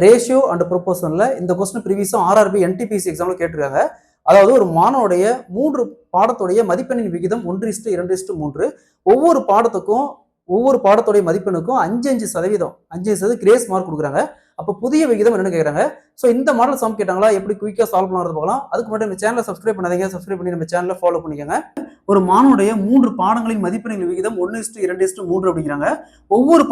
Ratio and ப்ரொபோர்ஷன்ல இந்த question ப்ரீவியஸா RRB NTPC எக்ஸாம்ல கேட்டிருக்காங்க. அதாவது ஒரு மாணவனுடைய 3 பாடத்துடைய மதிப்பெண்ணின் விகிதம் 1:2:3. ஒவ்வொரு பாடத்துடைய மதிப்பெண்ணுக்கும் 5% கிரேஸ் மார்க் கொடுக்குறாங்க. அப்போ புதிய விகிதம் என்னன்னு கேட்குறாங்க. ஸோ இந்த மாடல் சம் கேட்டாங்களா, எப்படி குயிக்காக சால்வ் பண்ணுறது பார்க்கலாம். அதுக்கு முன்னாடி நம்ம சேனலை சப்ஸ்கிரைப் பண்ணாதீங்க, சப்ஸ்கிரைப் பண்ணி நம்ம சேனலை ஃபாலோ பண்ணிக்கோங்க. ஒரு மாணவனுடைய 3 பாடங்களின் மதிப்பெண்ணின் விகிதம் 1:2:3 அப்படிங்கிறாங்க. ஒவ்வொரு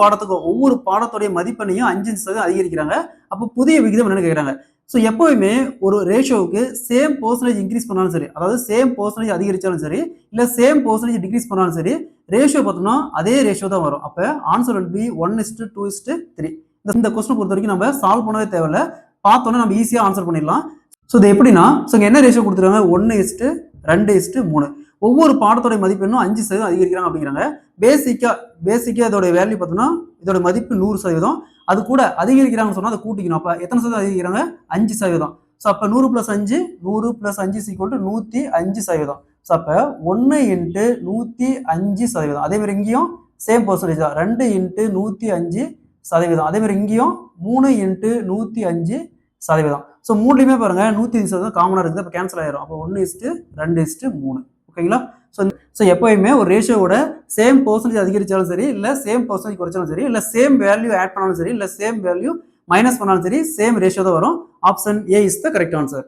பாடத்துடைய மதிப்பெண்ணையும் 5% அதிகரிக்கிறாங்க. அப்போ புதிய விகிதம் என்னன்னு கேட்குறாங்க. ஸோ எப்போவுமே ஒரு ரேஷியோவுக்கு சேம் பர்சன்டேஜ் இன்க்ரீஸ் பண்ணாலும் சரி, அதாவது சேம் பர்சன்டேஜ் அதிகரிச்சாலும் சரி, இல்லை சேம் பர்சன்டேஜ் டிக்ரீஸ் பண்ணாலும் சரி, ரேஷியோ பார்த்தோம்னா அதே ரேஷியோ தான் வரும். அப்போ ஆன்சர் will be 1:2:3. இந்த கொஸ்டின் பொறுத்த வரைக்கும் நம்ம சால்வ் பண்ணவே தேவையில்லை, பார்த்தோன்னா நம்ம ஈஸியாக ஆன்சர் பண்ணிடலாம். ஸோ இது எப்படின்னா, ஸோ இங்கே என்ன ரேஷியோ கொடுத்துருக்காங்க, 1:2:3. ஒவ்வொரு பாடத்தோட மதிப்பெண்ணும் 5% அதிகரிக்கிறாங்க அப்படிங்கிறாங்க. பேசிக்கா இதோட வேல்யூ பார்த்தோம்னா இதோட மதிப்பு 100%. அது கூட அதிகரிக்கிறாங்கன்னு சொன்னா அதை கூட்டிக்கணும். அப்ப எத்தனை சதவீதம் அதிகரிக்கிறாங்க, 5%. ஸோ அப்ப 100 + 5 105%. ஸோ அப்ப 1 × 105%. அதே மாதிரி இங்கேயும் சேம் பர்சன்டேஜ் தான், 2 × 105%. அதே மாதிரி இங்கேயும் 3 × 105%. ஸோ மூணுலையுமே பாருங்க 105% காமனா இருக்குது. அப்போ கேன்சல் ஆயிரும். அப்போ 1:2:3. ஓகேங்களா. ஸோ எப்போயுமே ஒரு ரேஷியோட சேம் பர்சன்டேஜ் அதிகரிச்சாலும் சரி, இல்லை சேம் பர்சன்டேஜ் குறைச்சாலும் சரி, இல்லை சேம் வேல்யூ ஆட் பண்ணாலும் சரி, இல்லை சேம் வேல்யூ மைனஸ் பண்ணாலும் சரி, சேம் ரேஷியோ தான் வரும். Option A is the correct answer.